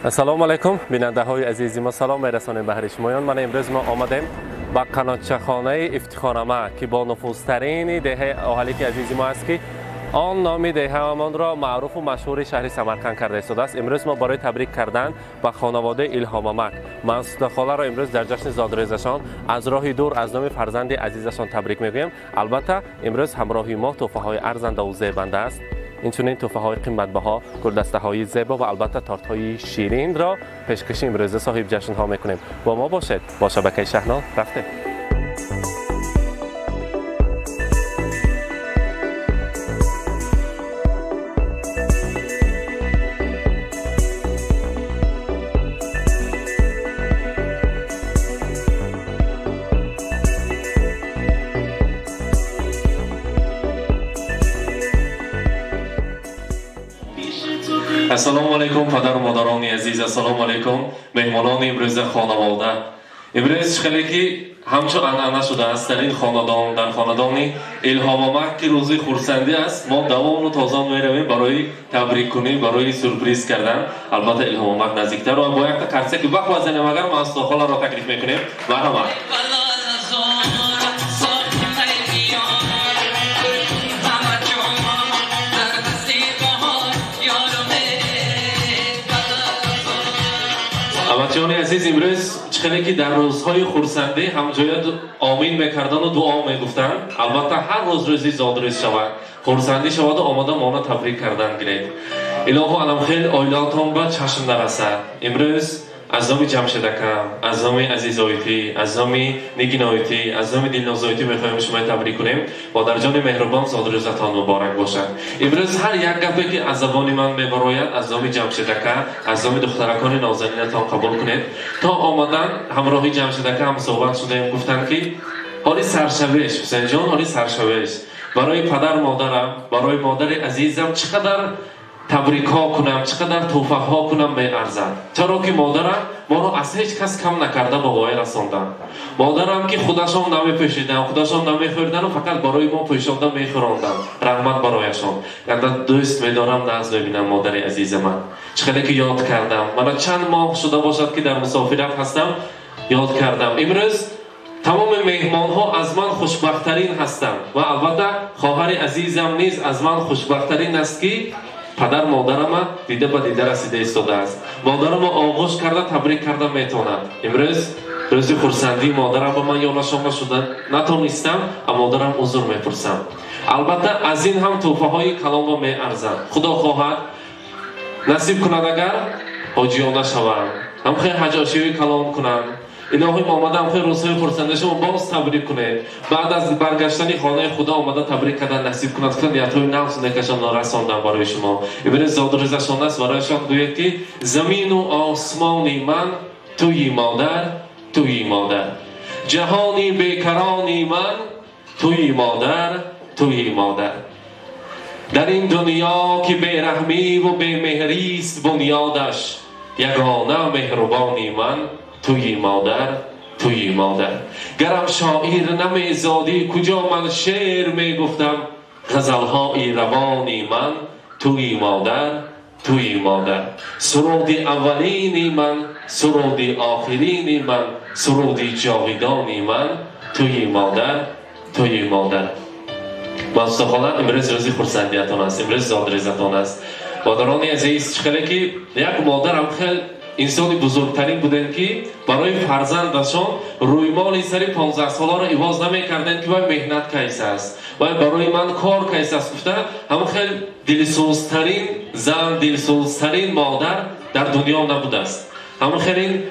السلام علیکم بیننده های عزیزی ما سلام میرسانیم به هر شمایان. من امروز ما آمدیم با قناتچخانه افتخارنامه که با نفوذترین دهه اهالی عزیزی ما است که آن نام دهه همان را معروف و مشهور شهر سمرقند کرده شده است. امروز ما برای تبریک کردن به خانواده الهامامک مسعود خاله را امروز در جشن زادروزشان از راه دور از نام فرزند عزیزشان تبریک میگویم. البته امروز همراه ما تحفه های ارزنده و زیبنده است. اینچنین تحفه های قیمت‌بها، گلدسته های زیبا و البته تارت های شیرین را پیشکش امروز صاحب جشن ها میکنیم. با ما باشید. با شبکه شهنال رفتیم. السلام علیکم پدر و مادران عزیز، السلام علیکم مهمانان امروز خانواده. امروز خیلی که همچون انعنه شده است در این خاندان، در خاندان الهامامک که روزی خورسندی است، ما دوام و تازه میرویم برای تبریک کنیم، برای سورپرایز کردن البته الهامامک نزدیکتر و با یک قرصه که وقت وزنیم اگر مسعود خاله را تکلیف میکنیم. مرحبا. بچه‌ان عزیز، امروز خیلی که در روزهای خورسندی هم جای آمین میکردن و دعا میگفتن. البته هر روزی زادروز شود، خورسندی شود و آماده مانا تبریک کردن گیرید. الهو علم خیل آیلاتون با چشم نرسد. امروز از نام جمشیدکم، از نام عزیزایتی، از نام نگینایتی، از نام دلنازایتی میخوایم شما تبریک کنیم و در جان مهربان زادروزتان مبارک باشد. امروز هر یک گپی که از زبان من میبراید از نام جمشیدکه، از نام دخترکان نازنینتان قبول کنید. تا آمدن همراهی جمشیدکه هم صحبت شدیم، گفتن که حالی سرشویش حسین جان، حالی سرشویش برای پدر مادرم، برای مادر عزیزم چقدر تبریک ها کنم، چقدر توفیق ها کنم می ارزد. چرا که مادرم ما رو از هیچ کس کم نکرده با وای رساندن. مادرم که خودشان نمی پوشیدن، خودشان نمی خوردن و فقط برای ما پوشانده می خوراندن. رحمت برایشان. یعنی دوست می دارم ناز ببینم مادر عزیز من. چقدر که یاد کردم. من چند ماه شده باشد که در مسافرت هستم، یاد کردم. امروز تمام مهمان ها از من خوشبخت‌ترین هستند و البته خواهر عزیزم نیز از من خوشبخت‌ترین است که پدر مادرم دیده به دیده رسیده ایستاده است. مادرم آغوش کرده تبریک کرده میتواند. امروز روز خورسندی مادرم با من یادشان شده نتونستم، اما مادرم عذر میپرسم. البته از این هم توفه های کلام را میارزم. خدا خواهد نصیب کند اگر حاجیانه شوم، هم خیلی حجاشی کلام کنم. الهی آمدم خیلی روزهای خورسنده شما باز تبریک کنه. بعد از برگشتن خانه خدا آمده تبریک کردن نصیب کند که نیت‌های نفس نکشان رساندن برای شما. امروز زادروزشان است، برایشان گوید که زمین و آسمانی من توی مادر، توی مادر، جهانی بیکرانی من توی مادر، توی مادر. در این دنیا که بیرحمی و بیمهری است بنیادش، یگانه مهربانی من توی مادر، توی مادر. گرم شاعر نمیزادی کجا من شعر میگفتم، غزلهای روانی من توی مادر، توی مادر. سرود اولینی من، سرود آخرینی من، سرود جاویدانی من توی مادر، توی مادر. مسعود خاله امروز روز خورسندیتان است، امروز زادروزتان است. مادران عزیز، خیلی که یک مادر هم خیلی انسانی بزرگترین بودن که برای فرزندشان رویمال سری 15 ساله را عوض نمی‌کردند که وای مهنت کیس است، وای برای من کار کیس است. گفتن هم خیلی دلسوزترین زن، دلسوزترین مادر در دنیا نبوده است. هم خیلی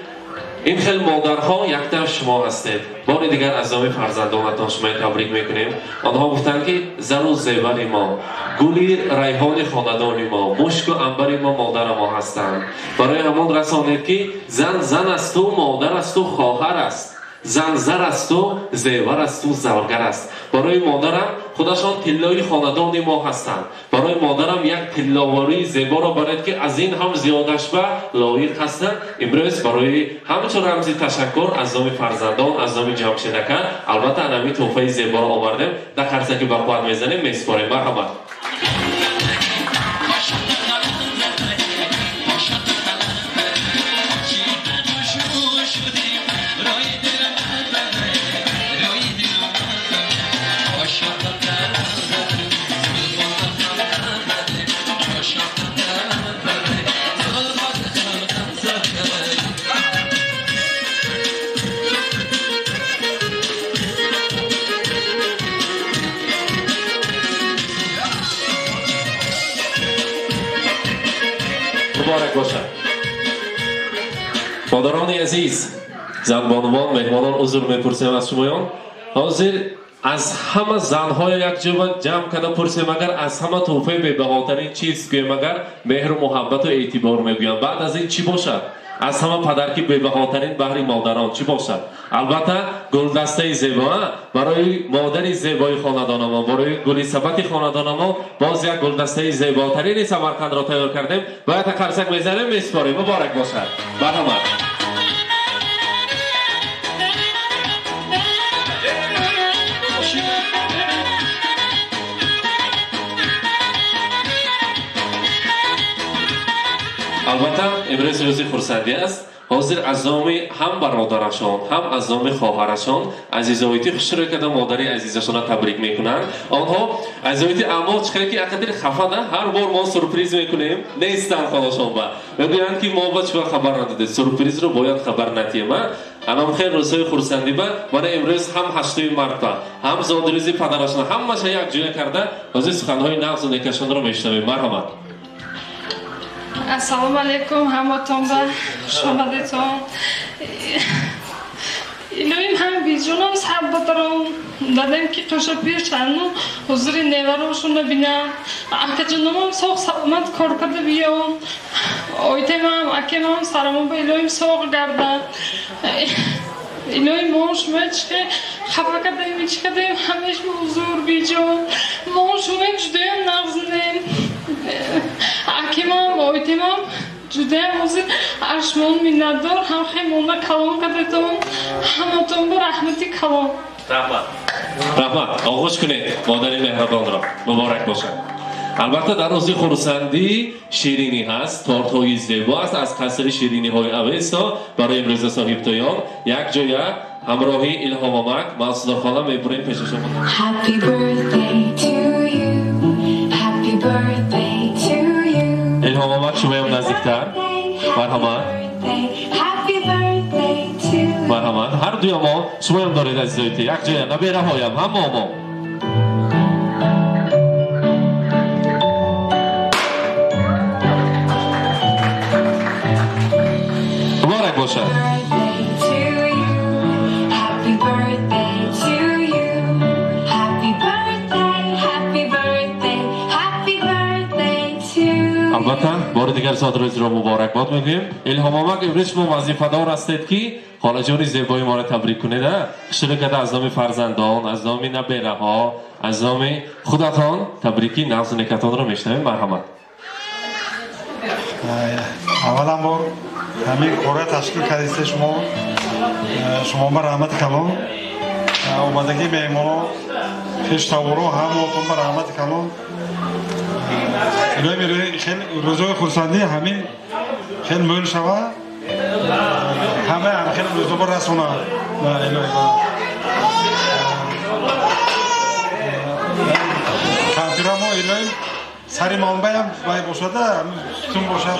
این خیلی مادرها یک طرف شما هستید. بار دیگر از نام فرزندانتان شما تبریک میکنیم. آنها گفتند که زر و زیور ما، گلی ریحان خاندان ما، مشک و عنبر ما مادر ما هستند. برای همان رسانید که زن زن است و مادر است و خواهر است، زن زر است و زیور است و زرگر است. برای مادرم خودشان تلای خاندان ما هستند. برای مادرم یک تلاواری زیبا را برید که از این هم زیادش به لایق هستند. امروز برای همچون رمزی تشکر از نام فرزندان، از نام جمشیدکه البته انمی تحفه زیبا را آوردیم. در خرسه که با خود میزنیم میسپاریم. مرحبا. مبارک باشد. مادران عزیز، زنبانوان، مهمانان حضور میپرسیم از شمایان. حاضر از همه زنهای یک جمع کرده پرسیم اگر از همه تحفه بی‌بهاترین چیز گویم اگر مهر و محبت و اعتبار میگویم بعد از این چی باشد؟ از همه پدرکی بی‌بهاترین بهر مادران چی باشد؟ البته گلدسته زیبا برای مادر زیبای خاندان ما، برای گلی ثبت خاندان ما باز یک گلدسته زیباترین سمرقند را تیار کردیم. باید قرصک میزنیم میسپاریم. مبارک باشد. مرحمت. البته امروز روز خرسندی است. حاضر از نام هم برادرشان هم از نام خواهرشان عزیزایتی خوشرو کرده مادر عزیزشان را تبریک میکنند. آنها عزیزایتی اما چقدر که اقدر خفه ده هر بار ما سورپرایز میکنیم نیستن خودشان با میگویند که ما با چه خبر نداده سورپرایز رو باید خبر ندیم. الان خیر روزهای خرسندی با برای امروز هم 8 مارت هم زادروزی پدرشان همه یک جای کرده حاضر سخنهای نغز و نیکشان رو میشنویم. مرحمت. Assalomu alaykum hammaton va xush omadinglar. Ilohim ham vizyonam sabataram dadam ki qo'sha berishani huzuri nevaroshuni binam akajonim sog' salomat kor qilib biyam oytemam akamam salamon ba ilohim sog' gardan ilohim mosh mechke xafa qildim ichkadim hamish huzur bijon moshuni judayam nag'znim akimam oytemam judayam hozir arshmon minnatdor ham xaymona kalom qildim hammaton bir rahmati kalom. Rahmat. Rahmat. Og'ush kuni modari mehribonroq muborak bo'lsin. Albatta در روز خرسندی شیرینی هست، تارت های زیبا است از قصر شیرینی های اویستا برای امروز صاحب تویان یک جای همراهی الهام آمک مسعود خانم میبریم پیش شما. Happy birthday to you. Happy birthday to you. الهام آمک شما هم نزدیکتر. مرحبا. Happy birthday to you. مرحبا. هر دوی ما شما هم دارید عزیزایتی یک جای نبیره هایم هم ما. مبارک باشد. البته بار دیگر صادروزی را مبارکباد میگیم. الهام آمک امروز شما وظیفه‌دار هستید که خاله جان زیبای ما را تبریک کنید. شرکت از نام فرزندان، از نام نبیره ها، از نام خودتان تبریکی نغز و نکتان را میشنویم. مرحمت. اولا بار همین کار تشکیل کردید شما با رحمت کلام اومدگی مهمانا پیش تاورو هم با رحمت کلام خیلی روزهای خرسندی همین خیلی مول شوه همه هم خیلی روزها بر رسونه کانتیرا ما ایلای سری منبع هم باید باشده ستون باشد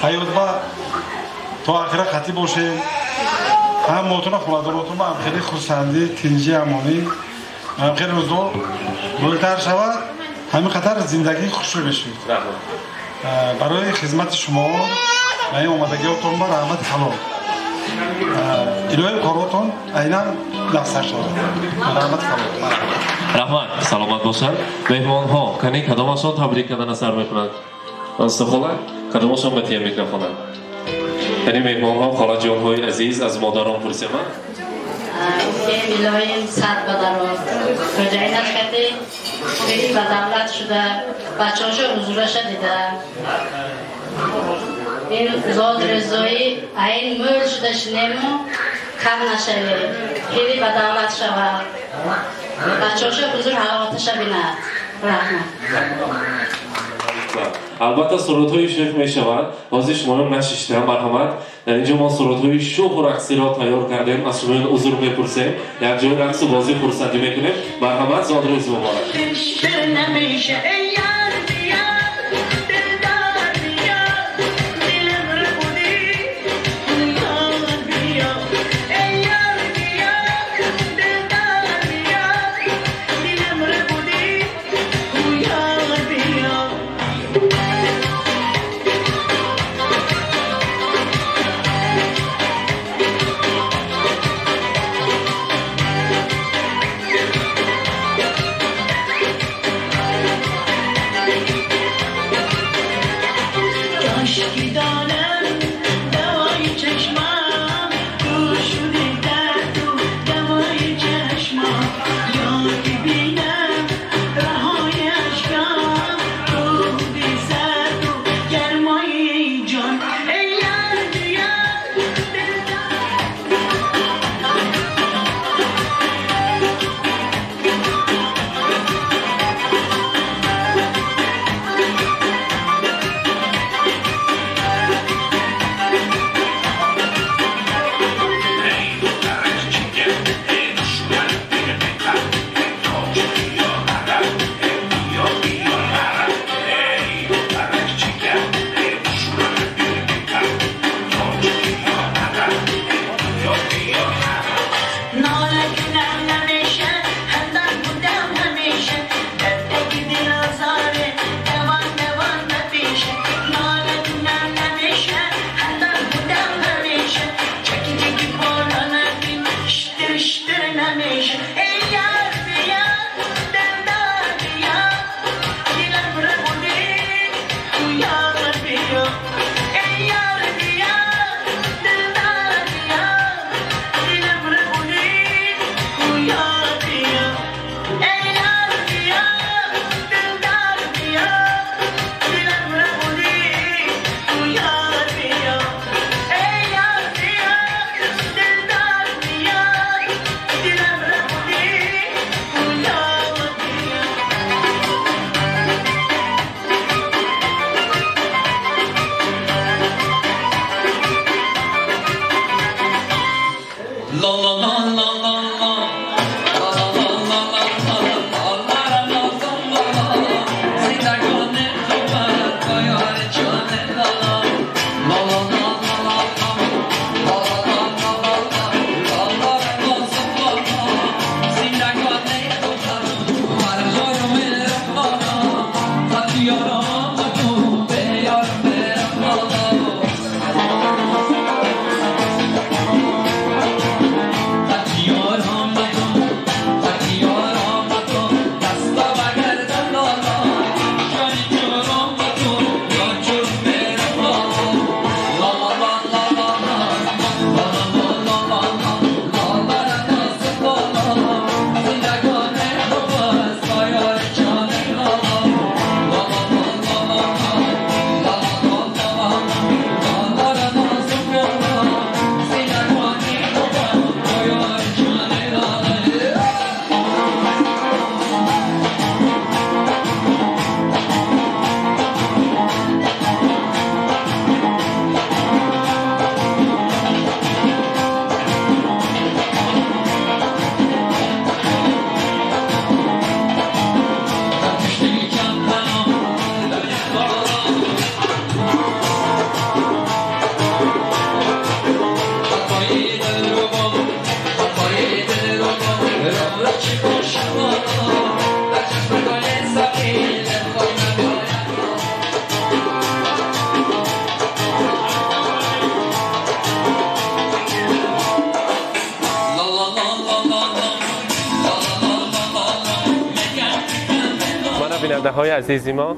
حیات با تا آخر خطی باشه هم موتون خلاداراتون هم خیلی خرسندی تنجی امانی هم خیلی روزها مولتر شود همین خطر زندگی خوش بشید. برای خدمت شما و این اومدگیاتون با رحمت کلام الهی کاراتون عیناً دستش شد. رحمت کلام. رحمت. سلامت باشند. مهمان ها کنی کدامشان تبریک کردن سر میکنند؟ استخوله کدامشان بتیم میکنند؟ کنی مهمان ها خاله جان های عزیز از مادران پرسیم. الهی صد بدرات رجعینت کرده خیلی بدولت شده بچه‌هاشو حضورش دیده این زاد رضایی این مول شده شنیمو کم نشه خیلی بدولت شود بچه‌هاشو حضور حلاوتش بیند. رحمت. البته سرودهای شیخ می شود حاضر شما هم نشیشته. مرحمت. در اینجا ما سرودهای شوق و رقصی را تیار کردیم از شما حضور میپرسیم یک جای رقص و بازی خرسندی میکنیم. مرحمت. زادروز مبارک. بیننده های عزیز ما،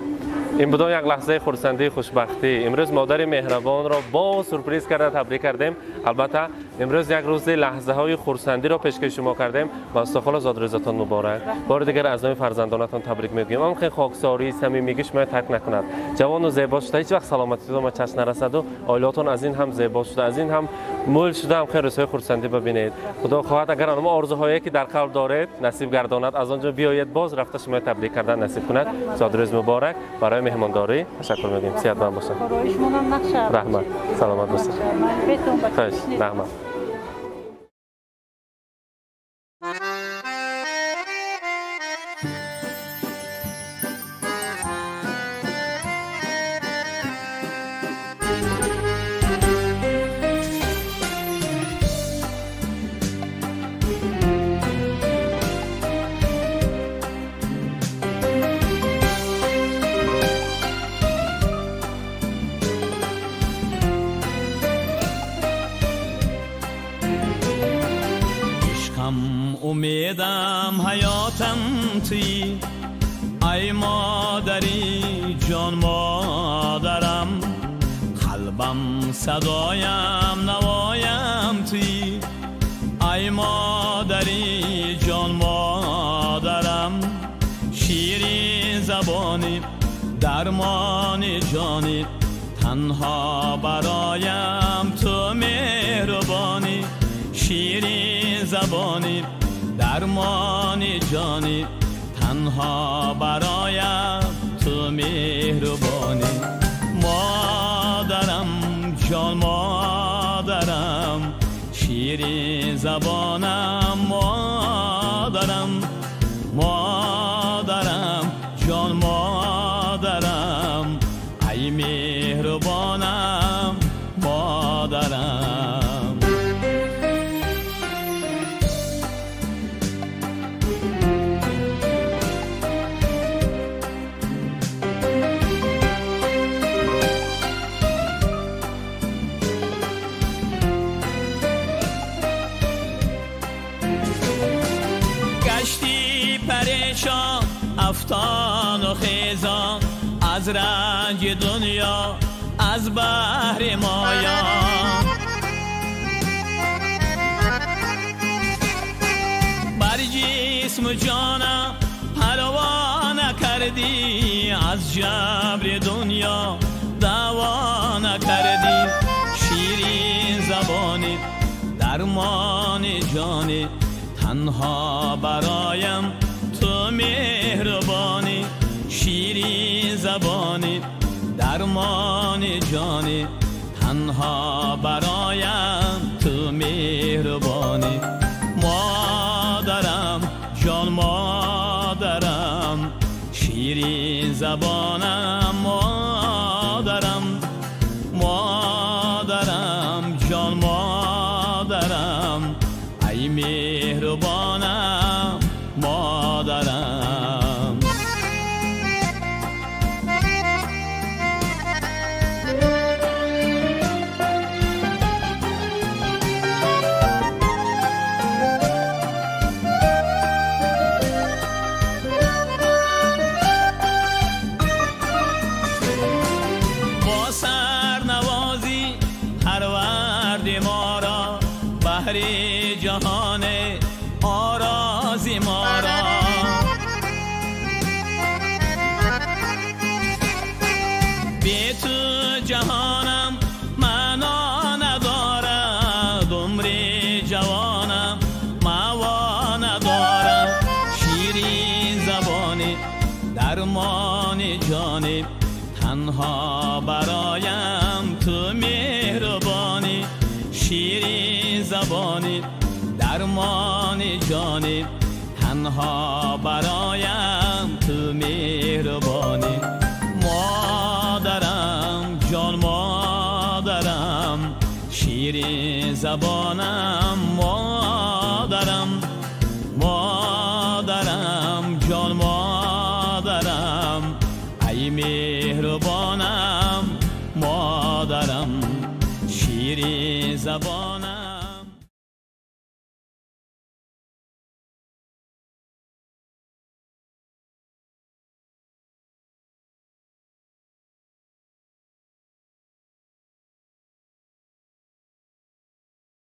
این بود یک لحظه خرسندی خوشبختی. امروز مادر مهربان را با سورپرایز کرده تبریک کردیم. البته امروز یک روز لحظه های خرسندی را پیشکش شما کردیم. مستقبل زاد روزتان مبارک. بار دیگر از نام فرزندانتان تبریک میگیم. ام خیلی خاکساری صمیمیگیش ما ترک نکند. جوان و زیبا شده، هیچ وقت سلامتیتون ما چشم نرسد و عائلاتون از این هم زیبا شده، از این هم مول شده. هم خیلی روزهای خرسندی ببینید. خدا خواهد اگر آنها آرزوهایی که در قلب دارید نصیب گرداند، از آنجا بیایید باز رفته شما تبریک کردن نصیب کند. زاد روز مبارک. برای مهمانداری تشکر میگیم. صحتمند باشید. رحمت. سلامت باشید. خوش. رحمت. امیدم حیاتم توی ای مادری جان مادرم، قلبم صدایم نوایم توی ای مادری جان مادرم، شیرین زبانی درمان جانی تنها برایم تو مهربانی، شیرین زبانی درمان جانی تنها برایم تو مهربانی. مادرم جان مادرم، شیرین زبانم مادرم، مادرم جان مادرم، ای مهربانم مادرم. افتان و خیزان از رنج دنیا از بحر مایا، بر جسم و جانم پروا نکردی، از جبر دنیا دوا نکردی، شیرین زبانی درمان جانی تنها برایم تو مهربانی، شیرین زبانی درمان جانی تنها برایم تو مهربانی. مادرم جان مادرم، شیرین زبانم مادرم، مادرم جان مادرم، ای مهربانم مادرم. با سرنوازی پروردی ما را، بحر جهان آرازی ما را، بی تو جهانم معنا ندارد، عمر جوانم موا ندارد، شیرین زبانی درمان جانی تنها برایم تو مهربانی، شیرین زبانی درمان جانی تنها برایم تو مهربانی. مادرم جان مادرم، شیرین زبانم مادرم، مادرم جان مادرم، ای مهربانم مادرم، شیرین زبان